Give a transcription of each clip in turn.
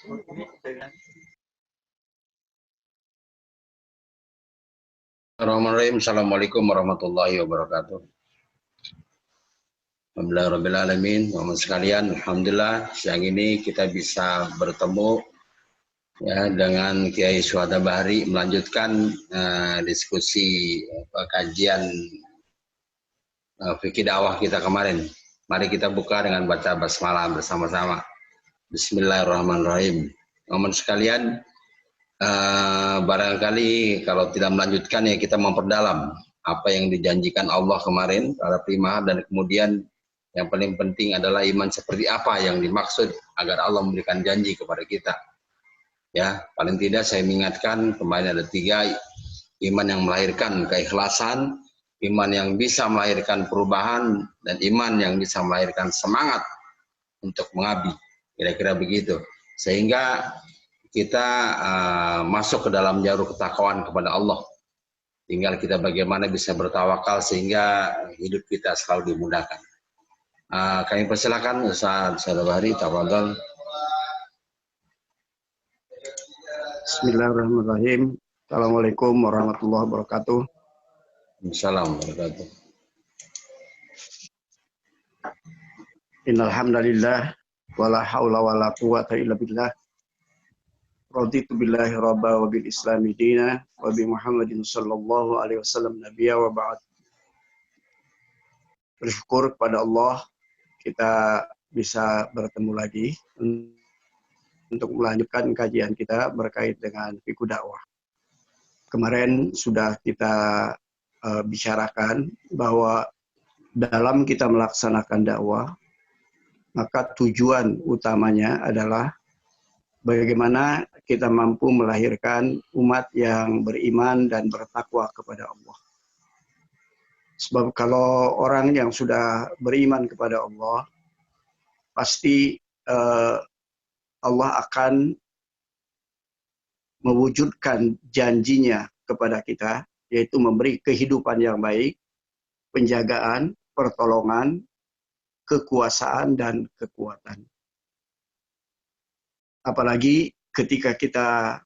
Bismillahirrahmanirrahim. Assalamualaikum warahmatullahi wabarakatuh. Alhamdulillahirrahmanirrahim. Teman-teman sekalian, alhamdulillah siang ini kita bisa bertemu ya dengan Kiai Syuhada Bahri melanjutkan diskusi kajian fikih dakwah kita kemarin. Mari kita buka dengan baca basmalah bersama-sama. Bismillahirrahmanirrahim. Teman-teman sekalian, barangkali kalau tidak melanjutkan ya kita memperdalam apa yang dijanjikan Allah kemarin terhadap iman, dan kemudian yang paling penting adalah iman seperti apa yang dimaksud agar Allah memberikan janji kepada kita. Ya, paling tidak saya mengingatkan kemarin ada 3: iman yang melahirkan keikhlasan, iman yang bisa melahirkan perubahan, dan iman yang bisa melahirkan semangat untuk mengabdi. Kira-kira begitu. Sehingga kita masuk ke dalam jalur ketakwaan kepada Allah. Tinggal kita bagaimana bisa bertawakal sehingga hidup kita selalu dimudahkan. Kami persilakan Ustaz Syuhada Bahri, tafadhol. Bismillahirrahmanirrahim. Assalamualaikum warahmatullahi wabarakatuh. Assalamualaikum warahmatullahi wabarakatuh. Innal hamdalillah wala haula wala quwata illa billah. Raditu billahi rabba wa bil islami dina wa bi Muhammadin sallallahu alaihi wasallam nabiyya wa ba'd. Bersyukur kepada Allah kita bisa bertemu lagi untuk melanjutkan kajian kita berkait dengan fikih dakwah. Kemarin sudah kita bicarakan bahwa dalam kita melaksanakan dakwah, maka tujuan utamanya adalah bagaimana kita mampu melahirkan umat yang beriman dan bertakwa kepada Allah. Sebab kalau orang yang sudah beriman kepada Allah, pasti Allah akan mewujudkan janjinya kepada kita, yaitu memberi kehidupan yang baik, penjagaan, pertolongan, kekuasaan, dan kekuatan. Apalagi ketika kita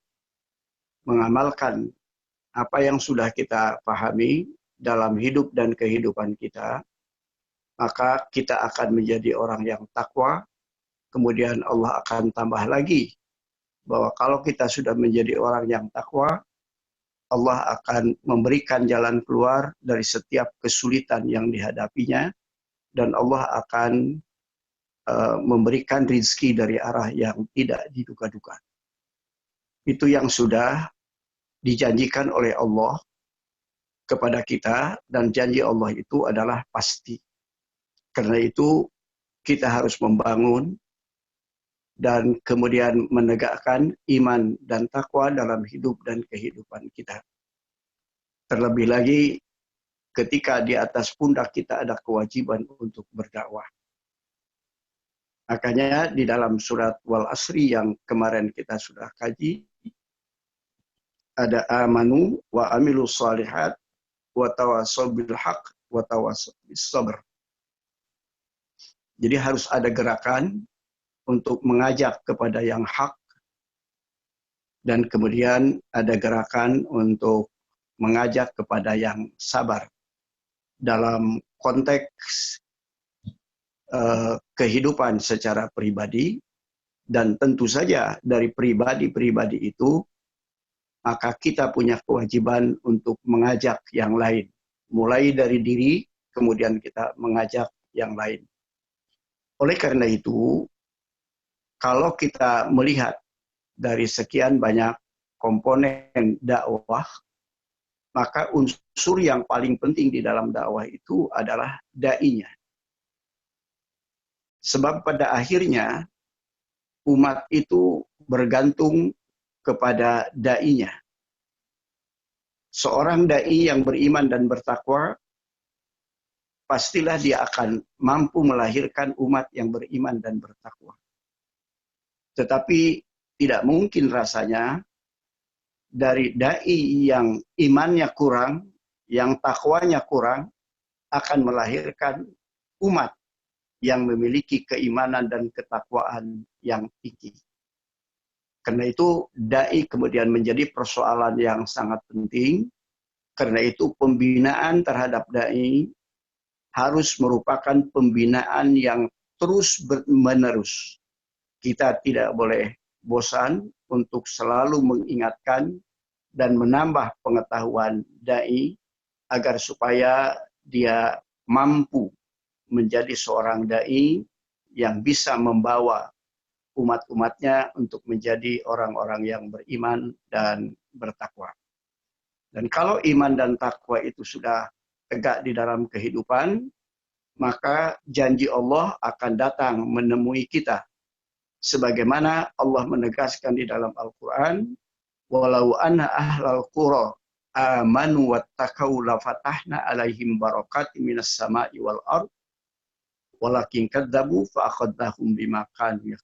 mengamalkan apa yang sudah kita pahami dalam hidup dan kehidupan kita, maka kita akan menjadi orang yang takwa. Kemudian Allah akan tambah lagi bahwa kalau kita sudah menjadi orang yang takwa, Allah akan memberikan jalan keluar dari setiap kesulitan yang dihadapinya, dan Allah akan memberikan rizki dari arah yang tidak diduga-duga. Itu yang sudah dijanjikan oleh Allah kepada kita, dan janji Allah itu adalah pasti. Karena itu kita harus membangun dan kemudian menegakkan iman dan takwa dalam hidup dan kehidupan kita. Terlebih lagi ketika di atas pundak kita ada kewajiban untuk berdakwah. Makanya di dalam surat Wal Asri yang kemarin kita sudah kaji, ada amanu wa amilu salihat wa tawasaw bil haq wa tawasaw bis sabr. Jadi harus ada gerakan untuk mengajak kepada yang hak, dan kemudian ada gerakan untuk mengajak kepada yang sabar dalam konteks kehidupan secara pribadi, dan tentu saja dari pribadi-pribadi itu maka kita punya kewajiban untuk mengajak yang lain, mulai dari diri kemudian kita mengajak yang lain. Oleh karena itu, kalau kita melihat dari sekian banyak komponen dakwah, maka unsur yang paling penting di dalam dakwah itu adalah da'inya. Sebab pada akhirnya umat itu bergantung kepada da'inya. Seorang da'i yang beriman dan bertakwa, pastilah dia akan mampu melahirkan umat yang beriman dan bertakwa. Tetapi tidak mungkin rasanya dari da'i yang imannya kurang, yang takwanya kurang, akan melahirkan umat yang memiliki keimanan dan ketakwaan yang tinggi. Karena itu dai kemudian menjadi persoalan yang sangat penting. Karena itu pembinaan terhadap dai harus merupakan pembinaan yang terus menerus. Kita tidak boleh bosan untuk selalu mengingatkan dan menambah pengetahuan dai agar supaya dia mampu menjadi seorang dai yang bisa membawa umat-umatnya untuk menjadi orang-orang yang beriman dan bertakwa. Dan kalau iman dan takwa itu sudah tegak di dalam kehidupan, maka janji Allah akan datang menemui kita. Sebagaimana Allah menegaskan di dalam Al-Quran, walau anna ahlal qura amanu wattaqau lafatahna alaihim barakatim minas sama'i wal ard walakin kadzabu fa akhadnahum bima kanu.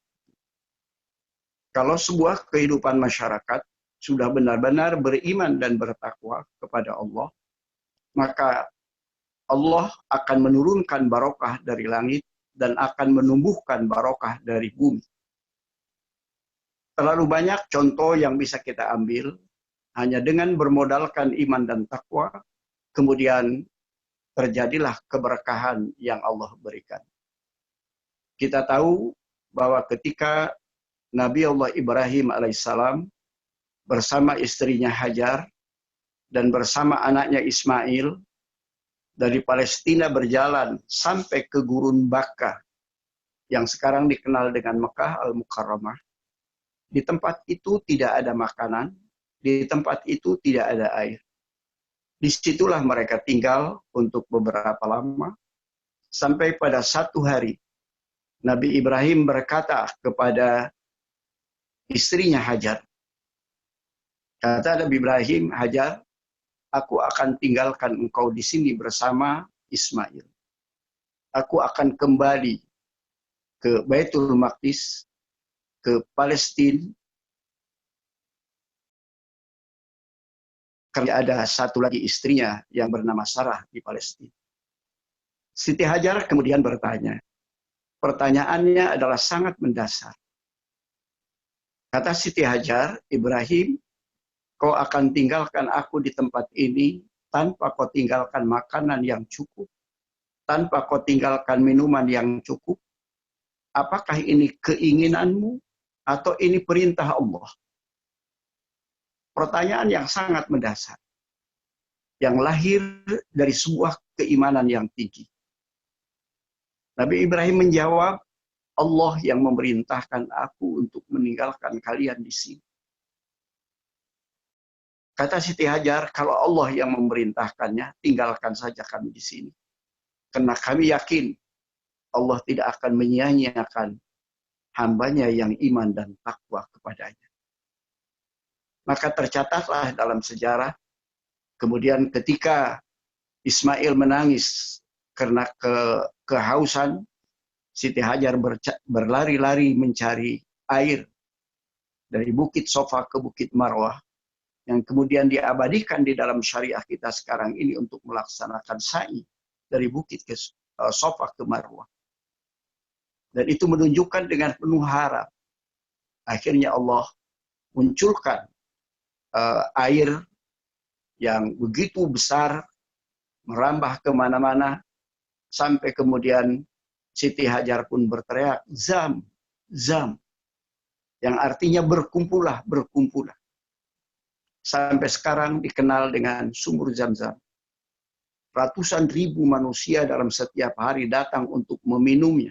Kalau sebuah kehidupan masyarakat sudah benar-benar beriman dan bertakwa kepada Allah, maka Allah akan menurunkan barokah dari langit dan akan menumbuhkan barokah dari bumi. Terlalu banyak contoh yang bisa kita ambil hanya dengan bermodalkan iman dan takwa, kemudian terjadilah keberkahan yang Allah berikan. Kita tahu bahwa ketika Nabi Allah Ibrahim alaihissalam bersama istrinya Hajar dan bersama anaknya Ismail dari Palestina berjalan sampai ke Gurun Baka yang sekarang dikenal dengan Mekah Al-Mukarramah. Di tempat itu tidak ada makanan, di tempat itu tidak ada air. Disitulah mereka tinggal untuk beberapa lama, sampai pada satu hari Nabi Ibrahim berkata kepada istrinya Hajar, kata Nabi Ibrahim, Hajar, aku akan tinggalkan engkau di sini bersama Ismail. Aku akan kembali ke Baitul Maqdis, ke Palestina, karena ada satu lagi istrinya yang bernama Sarah di Palestina. Siti Hajar kemudian bertanya. Pertanyaannya adalah sangat mendasar. Kata Siti Hajar, Ibrahim, kau akan tinggalkan aku di tempat ini tanpa kau tinggalkan makanan yang cukup, tanpa kau tinggalkan minuman yang cukup. Apakah ini keinginanmu atau ini perintah Allah? Pertanyaan yang sangat mendasar, yang lahir dari sebuah keimanan yang tinggi. Nabi Ibrahim menjawab, Allah yang memerintahkan aku untuk meninggalkan kalian di sini. Kata Siti Hajar, kalau Allah yang memerintahkannya, tinggalkan saja kami di sini. Karena kami yakin Allah tidak akan menyia-nyiakan hambanya yang iman dan takwa kepadanya. Maka tercatatlah dalam sejarah, kemudian ketika Ismail menangis karena kehausan, Siti Hajar berlari-lari mencari air dari Bukit Sofa ke Bukit Marwah, yang kemudian diabadikan di dalam syariah kita sekarang ini untuk melaksanakan sa'i dari Bukit ke Sofa ke Marwah. Dan itu menunjukkan dengan penuh harap. Akhirnya Allah munculkan air yang begitu besar, merambah kemana-mana, sampai kemudian Siti Hajar pun berteriak, Zam, Zam, yang artinya berkumpullah, berkumpullah. Sampai sekarang dikenal dengan sumur Zam-Zam. Ratusan ribu manusia dalam setiap hari datang untuk meminumnya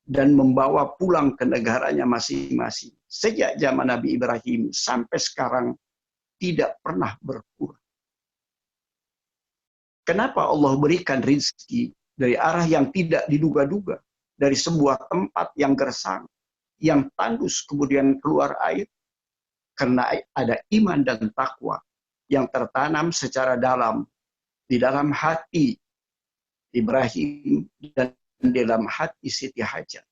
dan membawa pulang ke negaranya masing-masing. Sejak zaman Nabi Ibrahim sampai sekarang tidak pernah berkurang. Kenapa Allah berikan rizki dari arah yang tidak diduga-duga, dari sebuah tempat yang gersang, yang tandus kemudian keluar air? Karena ada iman dan takwa yang tertanam secara dalam di dalam hati Ibrahim dan di dalam hati Siti Hajar.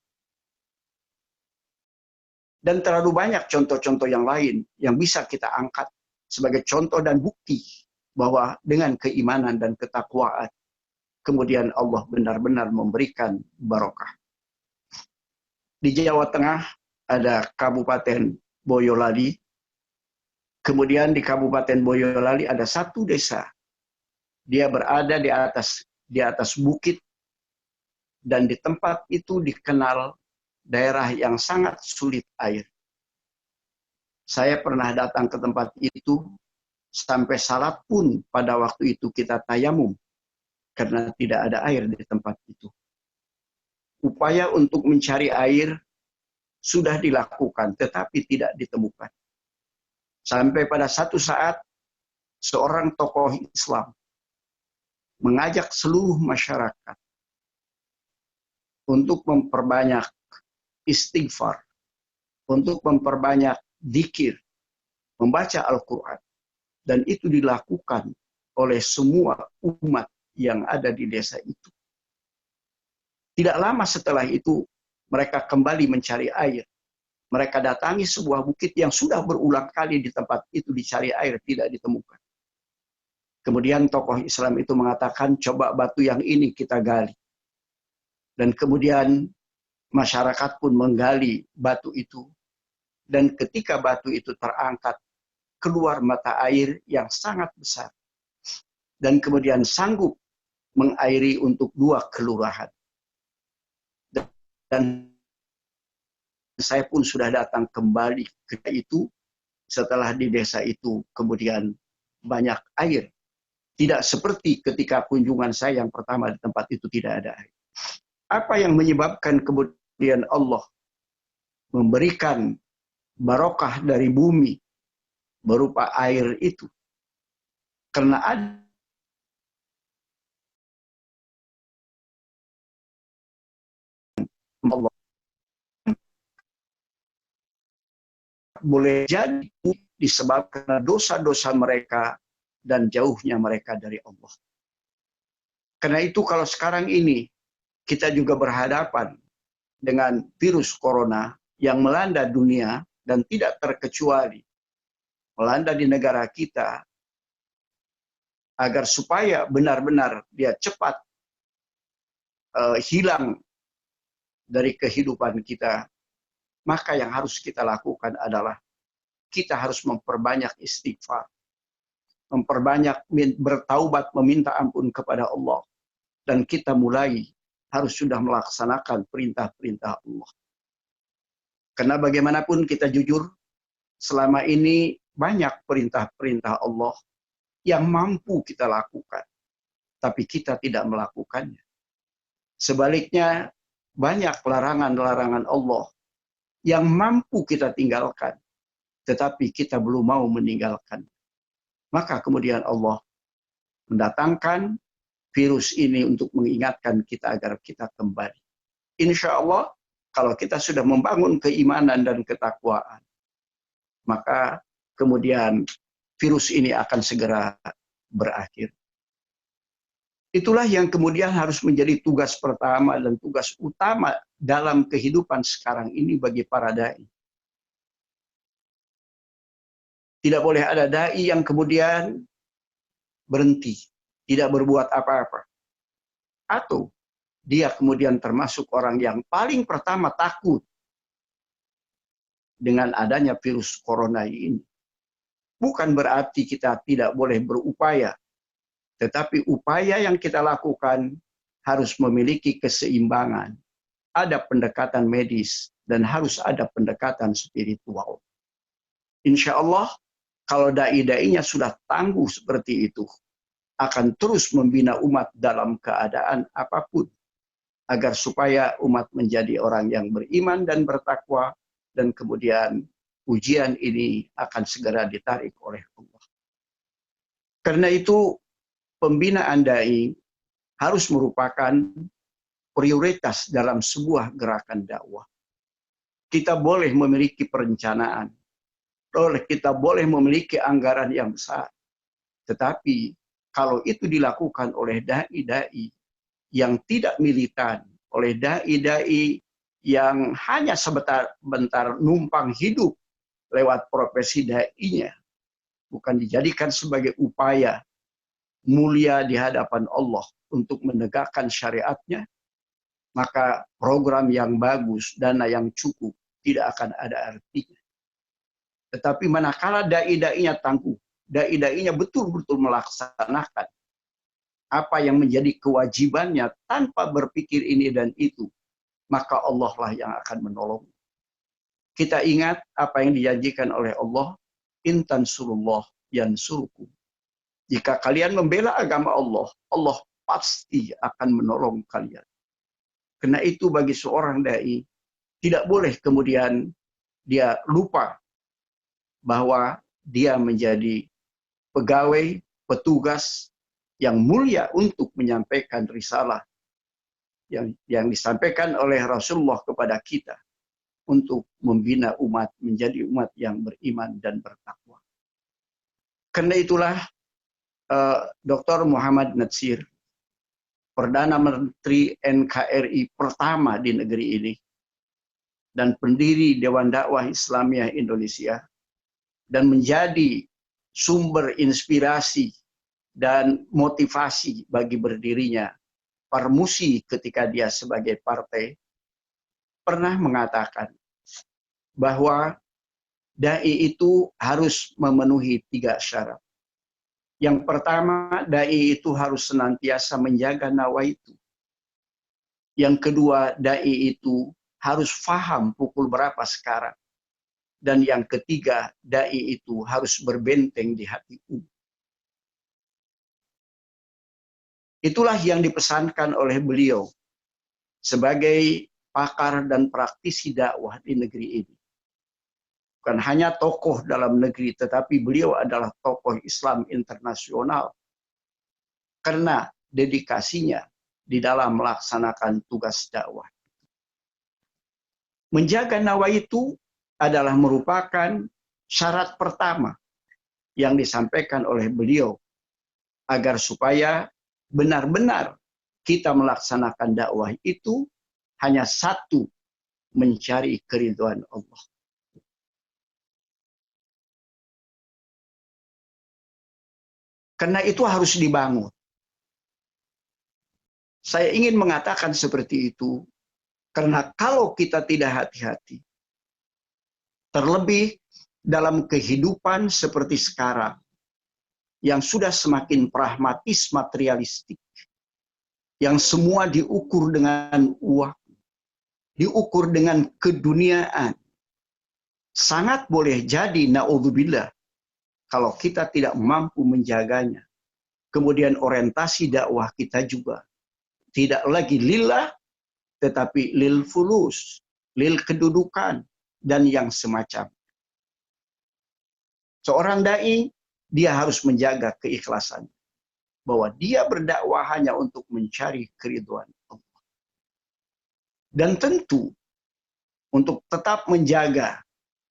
Dan terlalu banyak contoh-contoh yang lain yang bisa kita angkat sebagai contoh dan bukti bahwa dengan keimanan dan ketakwaan kemudian Allah benar-benar memberikan barokah. Di Jawa Tengah ada Kabupaten Boyolali. Kemudian di Kabupaten Boyolali ada satu desa. Dia berada di atas bukit, dan di tempat itu dikenal daerah yang sangat sulit air. Saya pernah datang ke tempat itu, sampai salat pun pada waktu itu kita tayamum karena tidak ada air di tempat itu. Upaya untuk mencari air sudah dilakukan, tetapi tidak ditemukan. Sampai pada satu saat, seorang tokoh Islam mengajak seluruh masyarakat untuk memperbanyak istighfar, untuk memperbanyak dzikir, membaca Al-Quran. Dan itu dilakukan oleh semua umat yang ada di desa itu. Tidak lama setelah itu, mereka kembali mencari air. Mereka datangi sebuah bukit yang sudah berulang kali di tempat itu dicari air, tidak ditemukan. Kemudian tokoh Islam itu mengatakan, coba batu yang ini kita gali. Dan kemudian masyarakat pun menggali batu itu. Dan ketika batu itu terangkat, keluar mata air yang sangat besar. Dan kemudian sanggup mengairi untuk 2 kelurahan. Dan saya pun sudah datang kembali ke itu setelah di desa itu kemudian banyak air. Tidak seperti ketika kunjungan saya yang pertama di tempat itu tidak ada air. Apa yang menyebabkan kemudian Allah memberikan barokah dari bumi berupa air itu? Karena ada Allah. Boleh jadi disebabkan dosa-dosa mereka dan jauhnya mereka dari Allah. Karena itu kalau sekarang ini kita juga berhadapan dengan virus corona yang melanda dunia dan tidak terkecuali melanda di negara kita, agar supaya benar-benar dia cepat hilang dari kehidupan kita, maka yang harus kita lakukan adalah kita harus memperbanyak istighfar, memperbanyak bertaubat, meminta ampun kepada Allah, dan kita mulai harus sudah melaksanakan perintah-perintah Allah. Karena bagaimanapun kita jujur, selama ini banyak perintah-perintah Allah yang mampu kita lakukan, tapi kita tidak melakukannya. Sebaliknya, banyak larangan-larangan Allah yang mampu kita tinggalkan, tetapi kita belum mau meninggalkan. Maka kemudian Allah mendatangkan virus ini untuk mengingatkan kita agar kita kembali. Insya Allah, kalau kita sudah membangun keimanan dan ketakwaan, maka kemudian virus ini akan segera berakhir. Itulah yang kemudian harus menjadi tugas pertama dan tugas utama dalam kehidupan sekarang ini bagi para dai. Tidak boleh ada dai yang kemudian berhenti, tidak berbuat apa-apa. Atau dia kemudian termasuk orang yang paling pertama takut dengan adanya virus corona ini. Bukan berarti kita tidak boleh berupaya, tetapi upaya yang kita lakukan harus memiliki keseimbangan. Ada pendekatan medis dan harus ada pendekatan spiritual. Insya Allah, kalau dai-dainya sudah tangguh seperti itu, akan terus membina umat dalam keadaan apapun, agar supaya umat menjadi orang yang beriman dan bertakwa, dan kemudian ujian ini akan segera ditarik oleh Allah. Karena itu, pembinaan dai harus merupakan prioritas dalam sebuah gerakan dakwah. Kita boleh memiliki perencanaan, kita boleh memiliki anggaran yang besar, tetapi kalau itu dilakukan oleh dai-dai yang tidak militan, oleh dai-dai yang hanya sebentar numpang hidup lewat profesi dai-nya, bukan dijadikan sebagai upaya mulia di hadapan Allah untuk menegakkan syariatnya, maka program yang bagus, dana yang cukup tidak akan ada artinya. Tetapi manakala dai-dainya tangguh, dai-dainya betul-betul melaksanakan apa yang menjadi kewajibannya tanpa berpikir ini dan itu, maka Allah lah yang akan menolong. Kita ingat apa yang dijanjikan oleh Allah, in tansurullah yansurkum. Jika kalian membela agama Allah, Allah pasti akan menolong kalian. Karena itu bagi seorang dai, tidak boleh kemudian dia lupa bahwa dia menjadi pegawai, petugas yang mulia untuk menyampaikan risalah yang disampaikan oleh Rasulullah kepada kita untuk membina umat menjadi umat yang beriman dan bertakwa. Karena itulah Dr. Muhammad Natsir, Perdana Menteri NKRI pertama di negeri ini, dan pendiri Dewan Dakwah Islamiyah Indonesia, dan menjadi sumber inspirasi dan motivasi bagi berdirinya Parmusi ketika dia sebagai partai, pernah mengatakan bahwa dai itu harus memenuhi 3 syarat. Yang pertama, dai itu harus senantiasa menjaga nawaitu. Yang kedua, dai itu harus paham pukul berapa sekarang. Dan yang ketiga, dai itu harus berbenteng di hati umat. Itulah yang dipesankan oleh beliau sebagai pakar dan praktisi dakwah di negeri ini. Bukan hanya tokoh dalam negeri, tetapi beliau adalah tokoh Islam internasional karena dedikasinya di dalam melaksanakan tugas dakwah. Menjaga nawaitu adalah merupakan syarat pertama yang disampaikan oleh beliau agar supaya benar-benar kita melaksanakan dakwah itu hanya satu, mencari keridhaan Allah. Karena itu harus dibangun. Saya ingin mengatakan seperti itu karena kalau kita tidak hati-hati, terlebih dalam kehidupan seperti sekarang, yang sudah semakin pragmatis materialistik, yang semua diukur dengan uang, diukur dengan keduniaan, sangat boleh jadi naudzubillah kalau kita tidak mampu menjaganya. Kemudian orientasi dakwah kita juga tidak lagi lillah, tetapi lil fulus, lil kedudukan, dan yang semacam. Seorang dai, dia harus menjaga keikhlasan. Bahwa dia berdakwah hanya untuk mencari keridhaan Allah. Dan tentu, untuk tetap menjaga,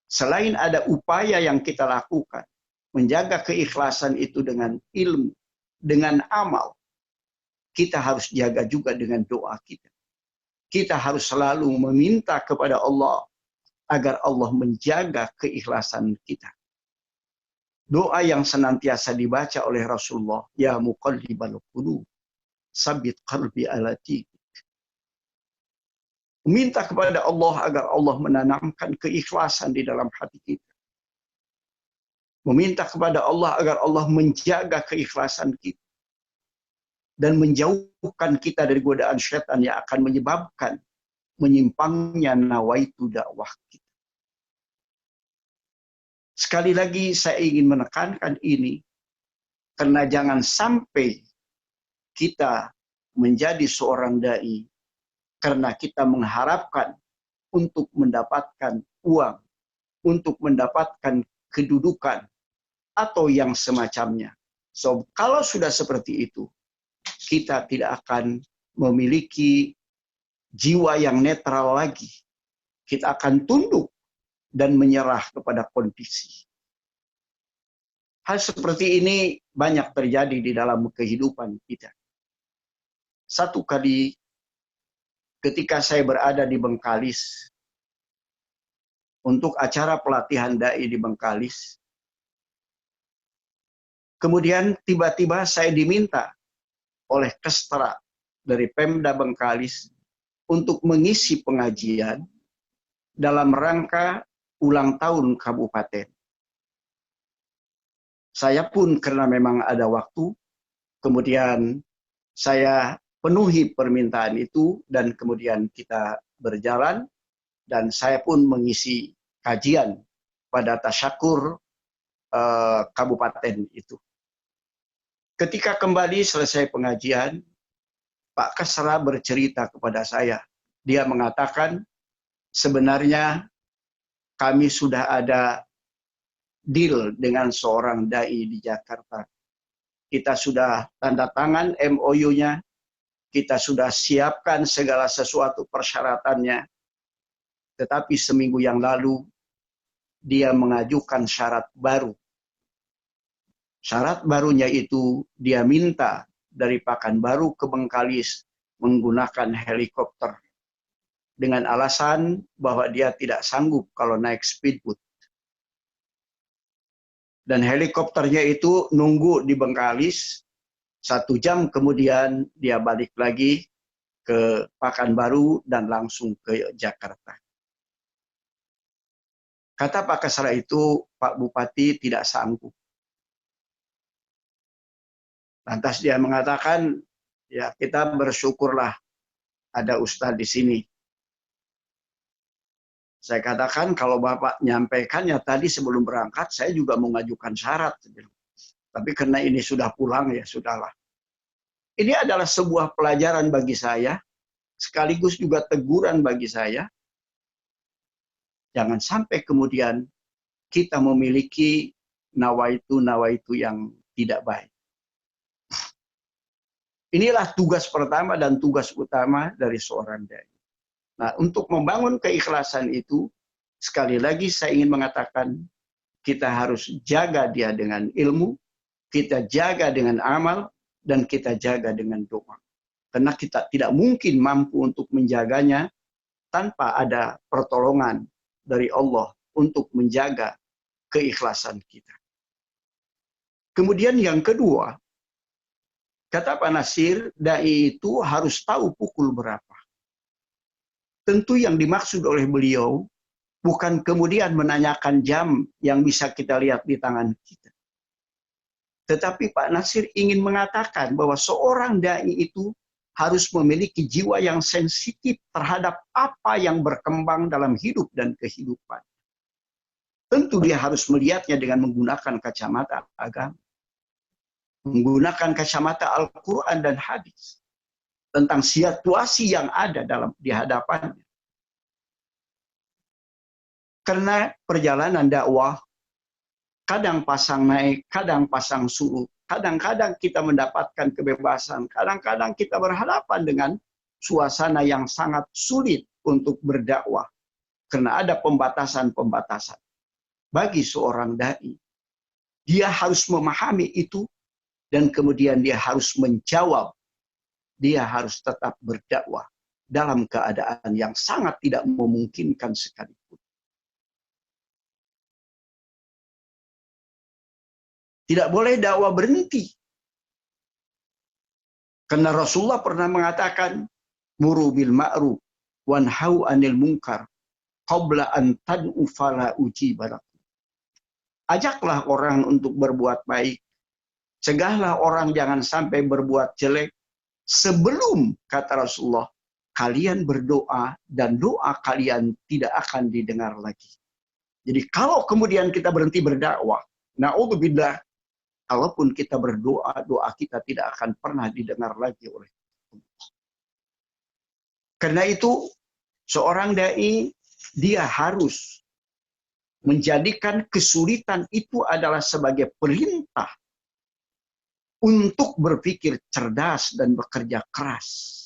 selain ada upaya yang kita lakukan, menjaga keikhlasan itu dengan ilmu, dengan amal, kita harus jaga juga dengan doa kita. Kita harus selalu meminta kepada Allah agar Allah menjaga keikhlasan kita. Doa yang senantiasa dibaca oleh Rasulullah, ya muqallibal qulub, sabit qalbi ala dinik. Minta kepada Allah agar Allah menanamkan keikhlasan di dalam hati kita. Meminta kepada Allah agar Allah menjaga keikhlasan kita. Dan menjauhkan kita dari godaan syaitan yang akan menyebabkan menyimpangnya nawaitu dakwah kita. Sekali lagi saya ingin menekankan ini, karena jangan sampai kita menjadi seorang dai karena kita mengharapkan untuk mendapatkan uang, untuk mendapatkan kedudukan, atau yang semacamnya. So, kalau sudah seperti itu, kita tidak akan memiliki jiwa yang netral lagi. Kita akan tunduk dan menyerah kepada kondisi. Hal seperti ini banyak terjadi di dalam kehidupan kita. Satu kali ketika saya berada di Bengkalis, untuk acara pelatihan dai di Bengkalis, kemudian tiba-tiba saya diminta oleh Kestra dari Pemda Bengkalis untuk mengisi pengajian dalam rangka ulang tahun kabupaten. Saya pun karena memang ada waktu, kemudian saya penuhi permintaan itu dan kemudian kita berjalan dan saya pun mengisi kajian pada tasyakur kabupaten itu. Ketika kembali selesai pengajian, Pak Kasra bercerita kepada saya. Dia mengatakan, sebenarnya kami sudah ada deal dengan seorang dai di Jakarta. Kita sudah tanda tangan MOU-nya, kita sudah siapkan segala sesuatu persyaratannya. Tetapi seminggu yang lalu, dia mengajukan syarat baru. Syarat barunya itu dia minta dari Pekanbaru ke Bengkalis menggunakan helikopter. Dengan alasan bahwa dia tidak sanggup kalau naik speedboat. Dan helikopternya itu nunggu di Bengkalis, 1 jam kemudian dia balik lagi ke Pekanbaru dan langsung ke Jakarta. Kata Pak Kasra itu, Pak Bupati tidak sanggup. Lantas dia mengatakan, ya kita bersyukurlah ada Ustadz di sini. Saya katakan kalau Bapak nyampaikannya tadi sebelum berangkat, saya juga mengajukan syarat. Tapi karena ini sudah pulang, ya sudahlah. Ini adalah sebuah pelajaran bagi saya, sekaligus juga teguran bagi saya. Jangan sampai kemudian kita memiliki nawaitu yang tidak baik. Inilah tugas pertama dan tugas utama dari seorang dai. Nah, untuk membangun keikhlasan itu, sekali lagi saya ingin mengatakan, kita harus jaga dia dengan ilmu, kita jaga dengan amal, dan kita jaga dengan doa. Karena kita tidak mungkin mampu untuk menjaganya tanpa ada pertolongan dari Allah untuk menjaga keikhlasan kita. Kemudian yang kedua, kata Pak Nasir, dai itu harus tahu pukul berapa. Tentu yang dimaksud oleh beliau bukan kemudian menanyakan jam yang bisa kita lihat di tangan kita. Tetapi Pak Nasir ingin mengatakan bahwa seorang dai itu harus memiliki jiwa yang sensitif terhadap apa yang berkembang dalam hidup dan kehidupan. Tentu dia harus melihatnya dengan menggunakan kacamata agama. Menggunakan kacamata Al-Quran dan hadis tentang situasi yang ada di hadapannya. Karena perjalanan dakwah kadang pasang naik, kadang pasang surut. Kadang-kadang kita mendapatkan kebebasan, kadang-kadang kita berhadapan dengan suasana yang sangat sulit untuk berdakwah. Karena ada pembatasan-pembatasan. Bagi seorang dai, dia harus memahami itu dan kemudian dia harus menjawab. Dia harus tetap berdakwah dalam keadaan yang sangat tidak memungkinkan sekalipun. Tidak boleh dakwah berhenti. Karena Rasulullah pernah mengatakan, muru bil ma'ruf wanhau 'anil munkar qabla an tad'u fala ujiba lakum. Ajaklah orang untuk berbuat baik. Cegahlah orang jangan sampai berbuat jelek. Sebelum, kata Rasulullah, kalian berdoa dan doa kalian tidak akan didengar lagi. Jadi kalau kemudian kita berhenti berdakwah, na'udzubillah, kalaupun kita berdoa, doa kita tidak akan pernah didengar lagi oleh Allah. Karena itu, seorang dai, dia harus menjadikan kesulitan itu adalah sebagai perintah untuk berpikir cerdas dan bekerja keras.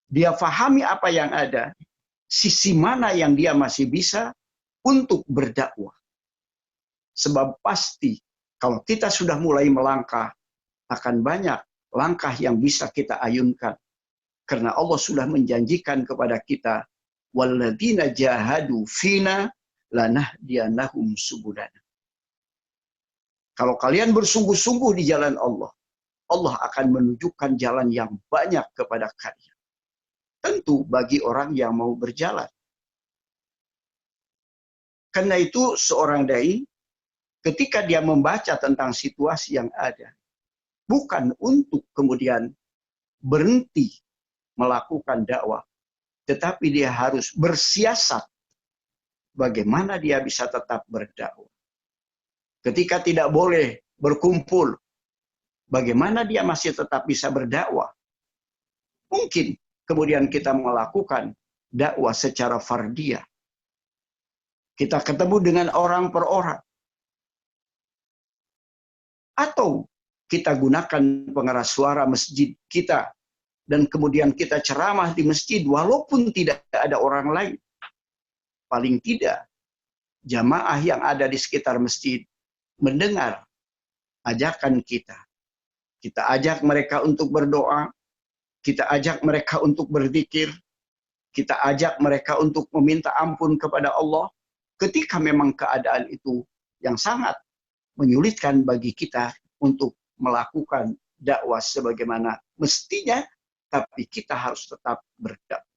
Dia fahami apa yang ada, sisi mana yang dia masih bisa untuk berdakwah. Sebab pasti kalau kita sudah mulai melangkah, akan banyak langkah yang bisa kita ayunkan. Karena Allah sudah menjanjikan kepada kita, walladzina jahadu fina lanahdiyannahum subulana. Kalau kalian bersungguh-sungguh di jalan Allah, Allah akan menunjukkan jalan yang banyak kepada kalian. Tentu bagi orang yang mau berjalan. Karena itu seorang dai ketika dia membaca tentang situasi yang ada, bukan untuk kemudian berhenti melakukan dakwah, tetapi dia harus bersiasat bagaimana dia bisa tetap berdakwah. Ketika tidak boleh berkumpul, bagaimana dia masih tetap bisa berdakwah? Mungkin kemudian kita melakukan dakwah secara fardiyah. Kita ketemu dengan orang per orang. Atau kita gunakan pengeras suara masjid kita dan kemudian kita ceramah di masjid walaupun tidak ada orang lain. Paling tidak, jamaah yang ada di sekitar masjid mendengar ajakan kita. Kita ajak mereka untuk berdoa, kita ajak mereka untuk berzikir, kita ajak mereka untuk meminta ampun kepada Allah ketika memang keadaan itu yang sangat menyulitkan bagi kita untuk melakukan dakwah sebagaimana mestinya, tapi kita harus tetap berdakwah.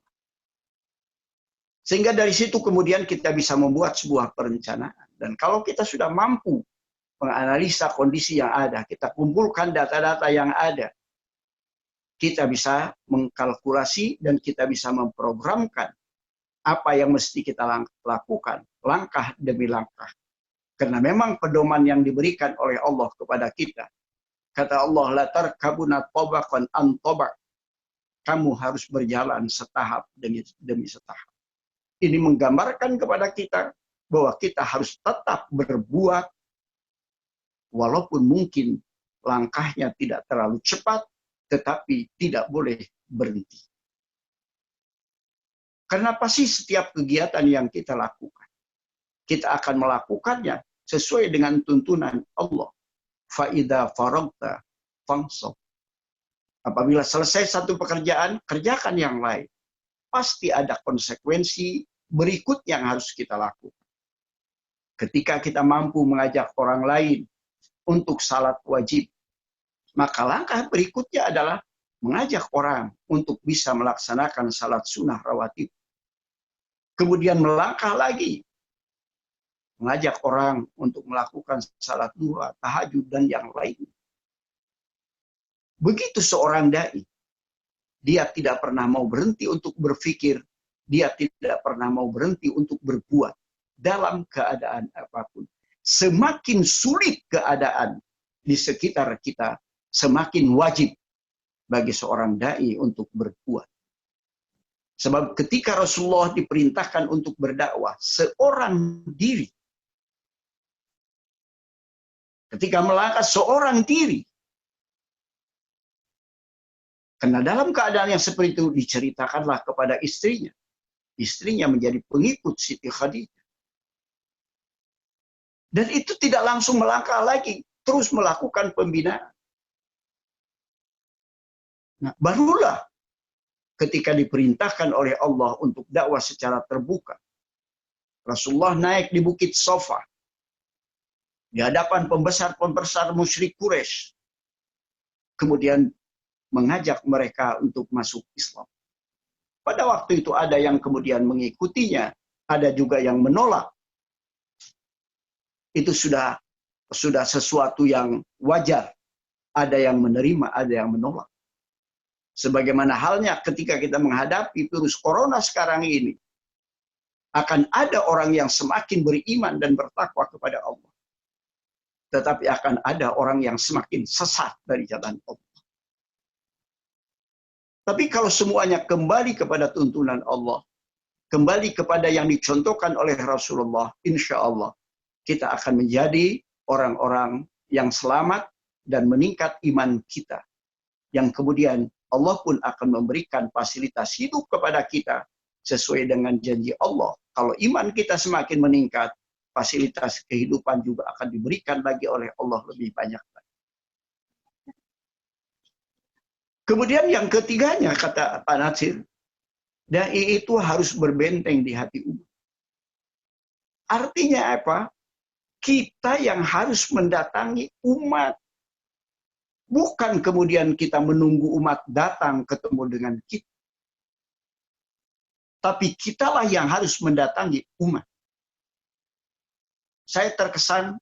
Sehingga dari situ kemudian kita bisa membuat sebuah perencanaan. Dan kalau kita sudah mampu menganalisa kondisi yang ada, kita kumpulkan data-data yang ada, kita bisa mengkalkulasi dan kita bisa memprogramkan apa yang mesti kita lakukan, langkah demi langkah. Karena memang pedoman yang diberikan oleh Allah kepada kita. Kata Allah, la tarkabuna tabaqan an tabaq. Kamu harus berjalan setahap demi setahap. Ini menggambarkan kepada kita bahwa kita harus tetap berbuat walaupun mungkin langkahnya tidak terlalu cepat, tetapi tidak boleh berhenti. Karena pasti setiap kegiatan yang kita lakukan, kita akan melakukannya sesuai dengan tuntunan Allah. Fa'idha faragta fansab. Apabila selesai satu pekerjaan, kerjakan yang lain. Pasti ada konsekuensi berikutnya yang harus kita lakukan. Ketika kita mampu mengajak orang lain untuk salat wajib, maka langkah berikutnya adalah mengajak orang untuk bisa melaksanakan salat sunnah rawatib. Kemudian melangkah lagi, mengajak orang untuk melakukan salat duha, tahajud, dan yang lain. Begitu seorang dai, dia tidak pernah mau berhenti untuk berpikir, dia tidak pernah mau berhenti untuk berbuat dalam keadaan apapun. Semakin sulit keadaan di sekitar kita, semakin wajib bagi seorang dai untuk berbuat. Sebab ketika Rasulullah diperintahkan untuk berdakwah, seorang diri, ketika melangkah seorang diri, karena dalam keadaan yang seperti itu diceritakanlah kepada istrinya. Istrinya menjadi pengikut Siti Khadijah. Dan itu tidak langsung melangkah lagi, terus melakukan pembinaan. Nah, barulah ketika diperintahkan oleh Allah untuk dakwah secara terbuka, Rasulullah naik di Bukit Sofa, di hadapan pembesar-pembesar musyrik Quraisy, kemudian mengajak mereka untuk masuk Islam. Pada waktu itu ada yang kemudian mengikutinya, ada juga yang menolak. Itu sudah sesuatu yang wajar. Ada yang menerima, ada yang menolak. Sebagaimana halnya ketika kita menghadapi virus corona sekarang ini, akan ada orang yang semakin beriman dan bertakwa kepada Allah. Tetapi akan ada orang yang semakin sesat dari jalan Allah. Tapi kalau semuanya kembali kepada tuntunan Allah, kembali kepada yang dicontohkan oleh Rasulullah, insya Allah kita akan menjadi orang-orang yang selamat dan meningkat iman kita. Yang kemudian Allah pun akan memberikan fasilitas hidup kepada kita sesuai dengan janji Allah. Kalau iman kita semakin meningkat, fasilitas kehidupan juga akan diberikan lagi oleh Allah lebih banyak. Kemudian yang ketiganya, kata Pak Natsir, dai itu harus berbenteng di hati umat. Artinya apa? Kita yang harus mendatangi umat. Bukan kemudian kita menunggu umat datang ketemu dengan kita. Tapi kitalah yang harus mendatangi umat. Saya terkesan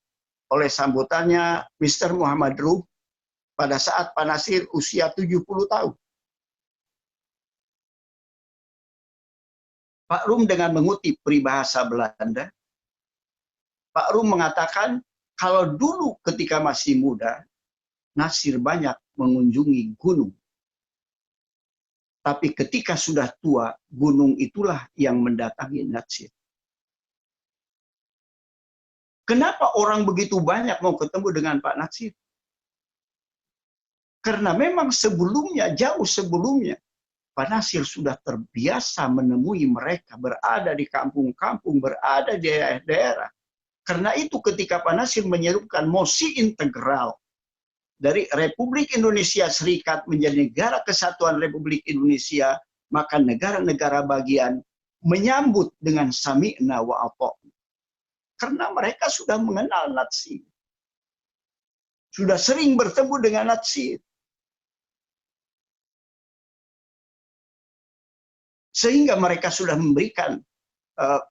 oleh sambutannya Mr. Muhammad Rum pada saat Pak Nasir usia 70 tahun. Pak Rum dengan mengutip peribahasa Belanda, Pak Rum mengatakan, kalau dulu ketika masih muda, Nasir banyak mengunjungi gunung. Tapi ketika sudah tua, gunung itulah yang mendatangi Nasir. Kenapa orang begitu banyak mau ketemu dengan Pak Nasir? Karena memang sebelumnya, jauh sebelumnya, Pak Nasir sudah terbiasa menemui mereka, berada di kampung-kampung, berada di daerah-daerah. Karena itu ketika Pak Nasir menyerukan mosi integral dari Republik Indonesia Serikat menjadi negara kesatuan Republik Indonesia, maka negara-negara bagian menyambut dengan sami'na wa ata'na. Karena mereka sudah mengenal Natsir. Sudah sering bertemu dengan Natsir. Sehingga mereka sudah memberikan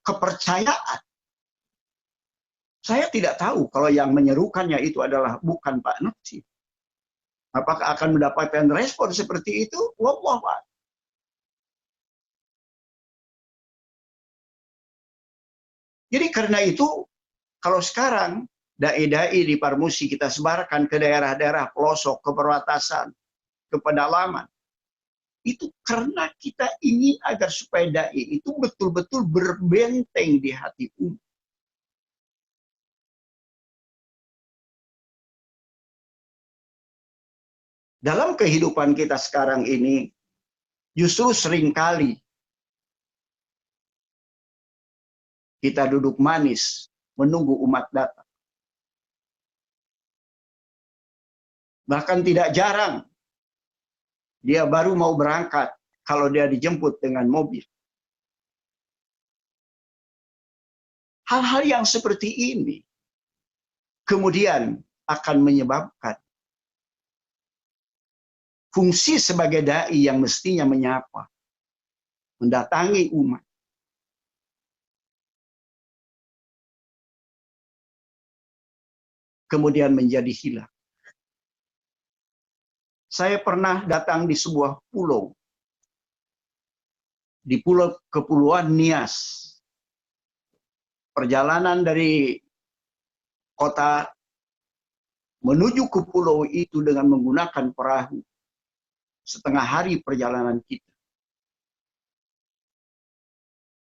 kepercayaan. Saya tidak tahu kalau yang menyerukannya itu adalah bukan Pak Natsir. Apakah akan mendapatkan respon seperti itu? Wallahu a'lam. Jadi karena itu, kalau sekarang dai-dai di Parmusi kita sebarkan ke daerah-daerah pelosok, ke perbatasan, ke pedalaman, itu karena kita ingin agar supaya dai itu betul-betul berbenteng di hati umat. Dalam kehidupan kita sekarang ini, justru seringkali kita duduk manis menunggu umat datang. Bahkan tidak jarang dia baru mau berangkat kalau dia dijemput dengan mobil. Hal-hal yang seperti ini kemudian akan menyebabkan fungsi sebagai dai yang mestinya menyapa, mendatangi umat, kemudian menjadi hilang. Saya pernah datang di sebuah pulau, di pulau Kepulauan Nias. Perjalanan dari kota menuju ke pulau itu dengan menggunakan perahu. Setengah hari perjalanan kita.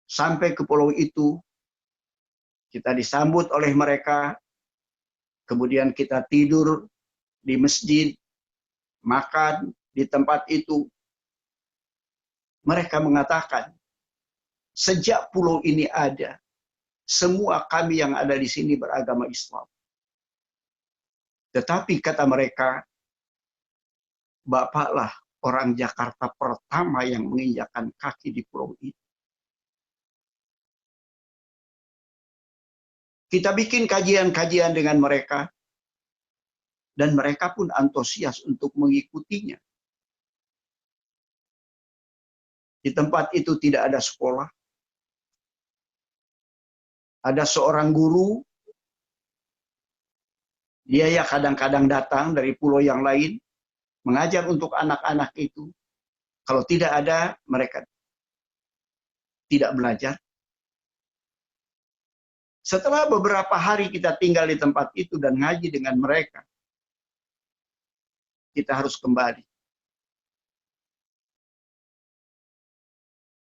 Sampai ke pulau itu, kita disambut oleh mereka, kemudian kita tidur di masjid, makan di tempat itu. Mereka mengatakan, sejak pulau ini ada, semua kami yang ada di sini beragama Islam. Tetapi kata mereka, Bapaklah orang Jakarta pertama yang menginjakkan kaki di pulau itu. Kita bikin kajian-kajian dengan mereka, dan mereka pun antusias untuk mengikutinya. Di tempat itu tidak ada sekolah. Ada seorang guru, dia ya kadang-kadang datang dari pulau yang lain, mengajar untuk anak-anak itu. Kalau tidak ada, mereka tidak belajar. Setelah beberapa hari kita tinggal di tempat itu dan ngaji dengan mereka, kita harus kembali.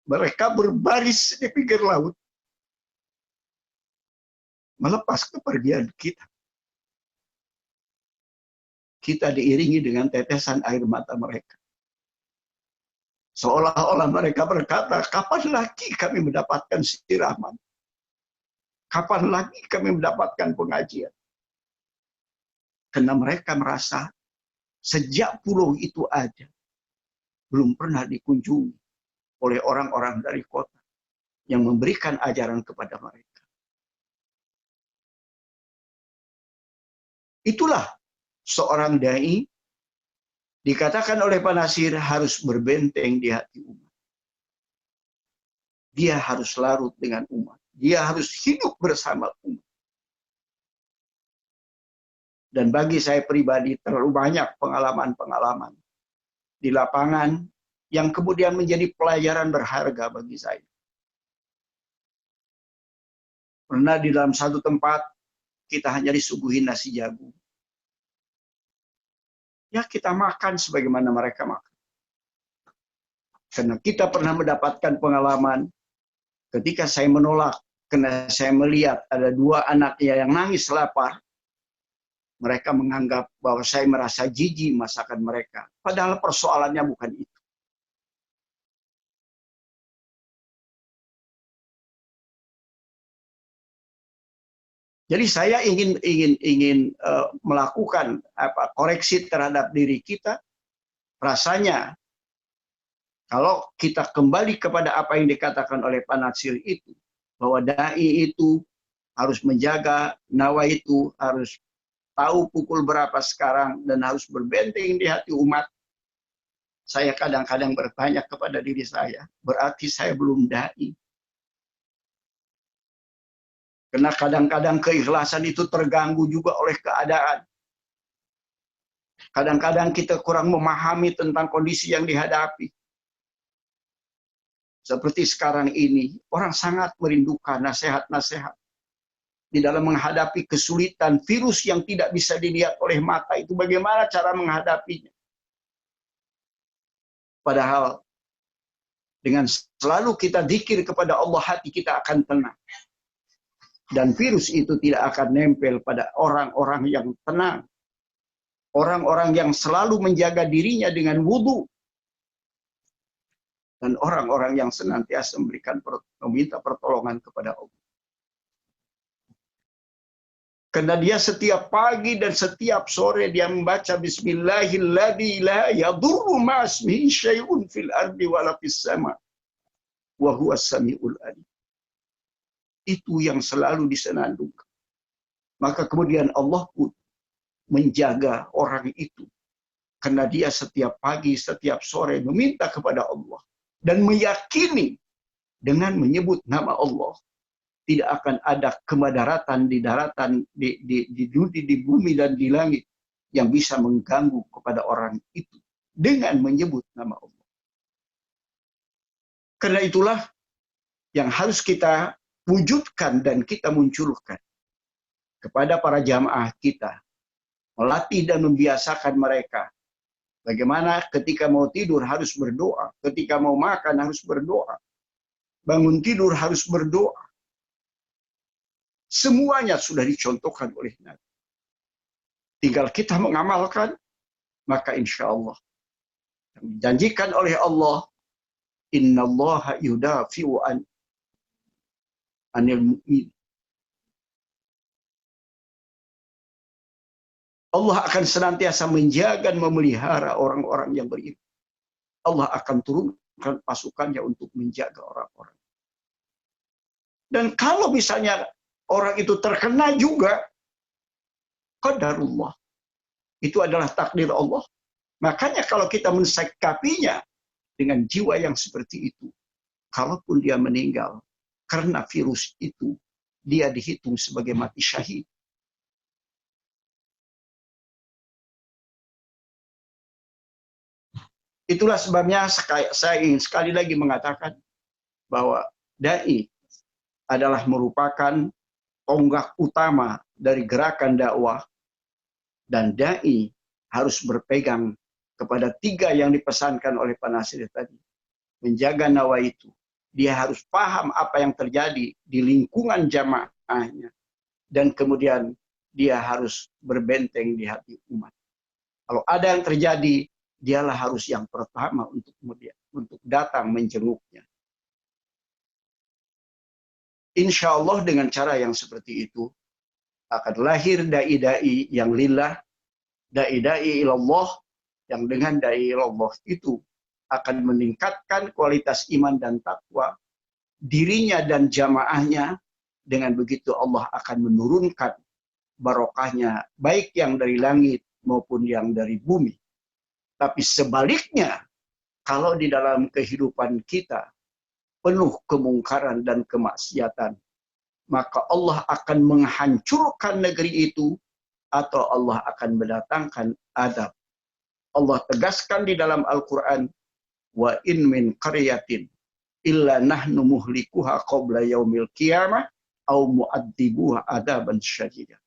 Mereka berbaris di pinggir laut, melepas kepergian kita. Kita diiringi dengan tetesan air mata mereka. Seolah-olah mereka berkata, kapan lagi kami mendapatkan siraman? Kapan lagi kami mendapatkan pengajian? Karena mereka merasa sejak pulau itu ada, belum pernah dikunjungi oleh orang-orang dari kota yang memberikan ajaran kepada mereka. Itulah seorang dai dikatakan oleh Pak Nasir harus berbenteng di hati umat. Dia harus larut dengan umat. Dia harus hidup bersama umat. Dan bagi saya pribadi terlalu banyak pengalaman-pengalaman di lapangan yang kemudian menjadi pelajaran berharga bagi saya. Pernah di dalam satu tempat kita hanya disuguhi nasi jagung. Ya kita makan sebagaimana mereka makan. Karena kita pernah mendapatkan pengalaman ketika saya menolak, karena saya melihat ada 2 anaknya yang nangis lapar. Mereka menganggap bahwa saya merasa jijik masakan mereka. Padahal persoalannya bukan itu. Jadi saya ingin melakukan koreksi terhadap diri kita. Rasanya kalau kita kembali kepada apa yang dikatakan oleh Pak Natsir itu, bahwa dai itu harus menjaga, nawa itu harus tahu pukul berapa sekarang dan harus berbenteng di hati umat. Saya kadang-kadang bertanya kepada diri saya, berarti saya belum dai. Karena kadang-kadang keikhlasan itu terganggu juga oleh keadaan. Kadang-kadang kita kurang memahami tentang kondisi yang dihadapi. Seperti sekarang ini, orang sangat merindukan nasihat-nasihat. Di dalam menghadapi kesulitan virus yang tidak bisa dilihat oleh mata itu, bagaimana cara menghadapinya. Padahal dengan selalu kita zikir kepada Allah, hati kita akan tenang. Dan virus itu tidak akan nempel pada orang-orang yang tenang. Orang-orang yang selalu menjaga dirinya dengan wudhu. Dan orang-orang yang senantiasa meminta pertolongan kepada Allah. Karena dia setiap pagi dan setiap sore dia membaca Bismillahilladzi la yadurru ma'asmihi syai'un fil ardi wala fis sama. Wa huwas samiul alim. Itu yang selalu disenandungkan. Maka kemudian Allah pun menjaga orang itu. Karena dia setiap pagi, setiap sore meminta kepada Allah. Dan meyakini dengan menyebut nama Allah. Tidak akan ada kemadaratan di daratan, di bumi dan di langit. Yang bisa mengganggu kepada orang itu. Dengan menyebut nama Allah. Karena itulah yang harus kita wujudkan dan kita munculkan kepada para jamaah kita, melatih dan membiasakan mereka bagaimana ketika mau tidur harus berdoa, ketika mau makan harus berdoa, bangun tidur harus berdoa. Semuanya sudah dicontohkan oleh Nabi. Tinggal kita mengamalkan, maka insya Allah yang dijanjikan oleh Allah, innallaha yudafi'u anil mu'min. Allah akan senantiasa menjaga dan memelihara orang-orang yang beriman. Allah akan turunkan pasukannya untuk menjaga orang-orang. Dan kalau misalnya orang itu terkena juga, qadarullah. Itu adalah takdir Allah. Makanya kalau kita mensikapinya dengan jiwa yang seperti itu, kalaupun dia meninggal karena virus itu, dia dihitung sebagai mati syahid. Itulah sebabnya saya ingin sekali lagi mengatakan bahwa dai adalah merupakan tonggak utama dari gerakan dakwah, dan dai harus berpegang kepada 3 yang dipesankan oleh Pak Natsir tadi. Menjaga nawa itu. Dia harus paham apa yang terjadi di lingkungan jamaahnya. Dan kemudian dia harus berbenteng di hati umat. Kalau ada yang terjadi, dialah harus yang pertama untuk datang menjenguknya. Insya Allah dengan cara yang seperti itu akan lahir dai-dai yang lillah, dai-dai ilallah, yang dengan dai ilallah itu akan meningkatkan kualitas iman dan takwa dirinya dan jamaahnya. Dengan begitu Allah akan menurunkan barokahnya, baik yang dari langit maupun yang dari bumi. Tapi sebaliknya, kalau di dalam kehidupan kita penuh kemungkaran dan kemaksiatan, maka Allah akan menghancurkan negeri itu atau Allah akan mendatangkan adab. Allah tegaskan di dalam Al-Quran, wa in min qaryatin illa nahnu muhlikuha qabla yaumil qiyamah au mu'adzibuha adaban syadida.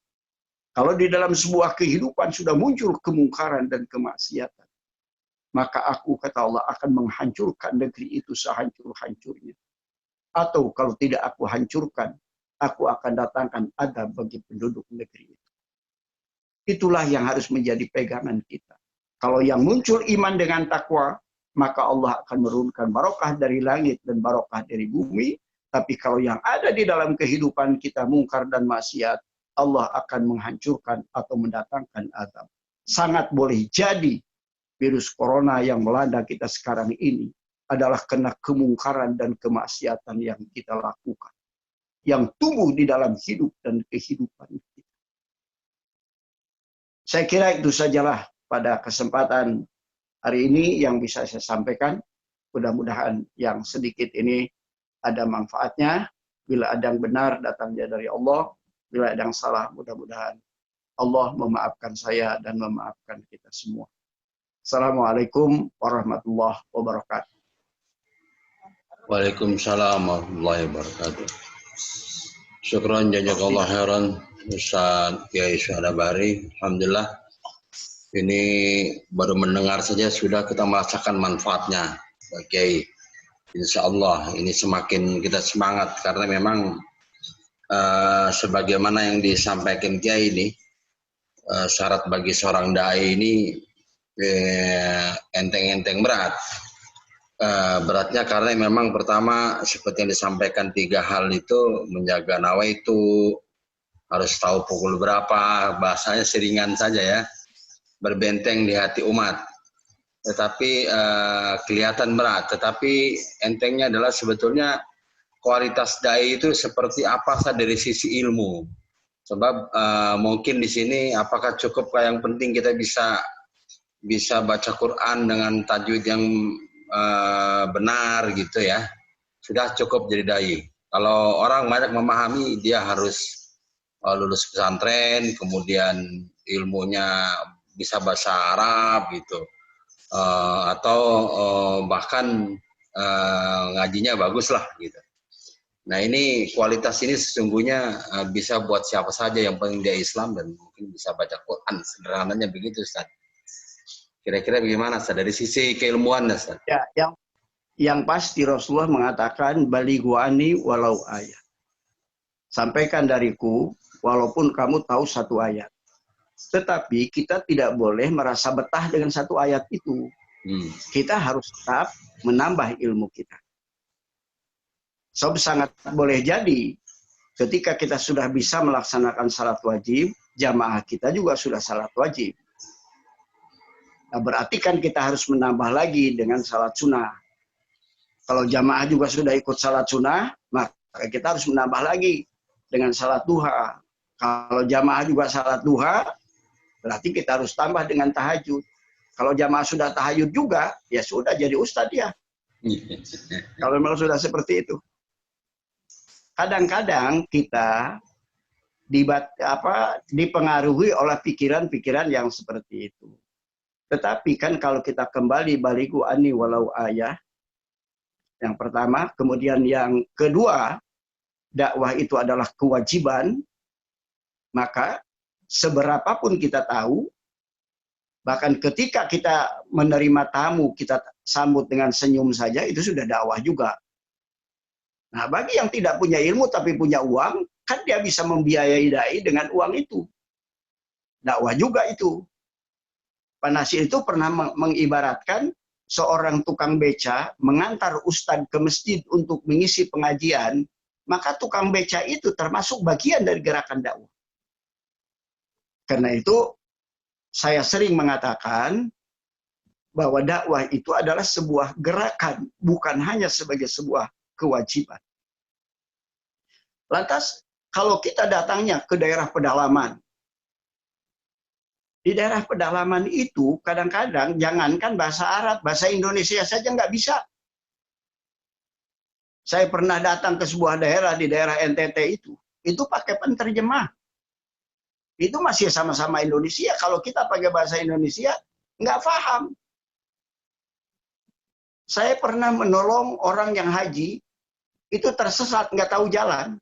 Kalau di dalam sebuah kehidupan sudah muncul kemungkaran dan kemaksiatan, maka aku, kata Allah, akan menghancurkan negeri itu sehancur-hancurnya. Atau kalau tidak aku hancurkan, aku akan datangkan adab bagi penduduk negeri itu. Itulah yang harus menjadi pegangan kita. Kalau yang muncul iman dengan takwa, maka Allah akan menurunkan barokah dari langit dan barokah dari bumi. Tapi kalau yang ada di dalam kehidupan kita mungkar dan maksiat, Allah akan menghancurkan atau mendatangkan azab. Sangat boleh jadi virus corona yang melanda kita sekarang ini adalah kena kemungkaran dan kemaksiatan yang kita lakukan, yang tumbuh di dalam hidup dan kehidupan kita. Saya kira itu sajalah pada kesempatan hari ini yang bisa saya sampaikan. Mudah-mudahan yang sedikit ini ada manfaatnya. Bila ada yang benar, datangnya dari Allah. Bila ada yang salah, mudah-mudahan Allah memaafkan saya dan memaafkan kita semua. Assalamualaikum warahmatullahi wabarakatuh. Waalaikumsalam warahmatullahi wabarakatuh. Syukran jazakallah khairan Ustaz Kiai Syuhadabari. Alhamdulillah ini baru mendengar saja sudah kita merasakan manfaatnya Pak Kiai. Insya Allah ini semakin kita semangat karena memang sebagaimana yang disampaikan Kiai ini syarat bagi seorang dai ini enteng-enteng berat. Beratnya karena memang pertama seperti yang disampaikan 3 hal itu, menjaga nawaitu, harus tahu pukul berapa, bahasanya seringan saja ya, berbenteng di hati umat. Tetapi kelihatan berat, tetapi entengnya adalah sebetulnya kualitas dai itu seperti apa sih dari sisi ilmu. Sebab mungkin di sini apakah cukup yang penting kita bisa baca Quran dengan tajwid yang benar gitu ya, sudah cukup jadi dai. Kalau orang banyak memahami, dia harus lulus pesantren, kemudian ilmunya bisa bahasa Arab gitu, atau bahkan ngajinya bagus lah gitu. Nah ini kualitas ini sesungguhnya bisa buat siapa saja yang penting dia Islam dan mungkin bisa baca Quran, sederhananya begitu Ustaz. Kira-kira bagaimana Ustaz dari sisi keilmuan Ustaz? Ya, yang pasti Rasulullah mengatakan balighu anni walau ayat. Sampaikan dariku walaupun kamu tahu 1 ayat. Tetapi kita tidak boleh merasa betah dengan 1 ayat itu. Kita harus tetap menambah ilmu kita. So, sangat boleh jadi ketika kita sudah bisa melaksanakan salat wajib, jamaah kita juga sudah salat wajib. Nah, berarti kan kita harus menambah lagi dengan salat sunnah. Kalau jamaah juga sudah ikut salat sunnah, maka kita harus menambah lagi dengan salat duha. Kalau jamaah juga salat duha, berarti kita harus tambah dengan tahajud. Kalau jamaah sudah tahajud juga, ya sudah jadi ustadz ya. Kalau memang sudah seperti itu. Kadang-kadang kita dipengaruhi oleh pikiran-pikiran yang seperti itu. Tetapi kan kalau kita kembali balighu anni walau ayah, yang pertama, kemudian yang kedua, dakwah itu adalah kewajiban, maka seberapapun kita tahu, bahkan ketika kita menerima tamu, kita sambut dengan senyum saja, itu sudah dakwah juga. Nah, bagi yang tidak punya ilmu tapi punya uang, kan dia bisa membiayai dai dengan uang itu. Dakwah juga itu. Pak Nasir itu pernah mengibaratkan seorang tukang beca mengantar ustadz ke masjid untuk mengisi pengajian, maka tukang beca itu termasuk bagian dari gerakan dakwah. Karena itu, saya sering mengatakan bahwa dakwah itu adalah sebuah gerakan, bukan hanya sebagai sebuah kewajiban. Lantas, kalau kita datangnya ke daerah pedalaman, di daerah pedalaman itu kadang-kadang jangankan bahasa Arab, bahasa Indonesia saja nggak bisa. Saya pernah datang ke sebuah daerah di daerah NTT itu pakai penterjemah. Itu masih sama-sama Indonesia. Kalau kita pakai bahasa Indonesia, nggak paham. Saya pernah menolong orang yang haji, itu tersesat, nggak tahu jalan.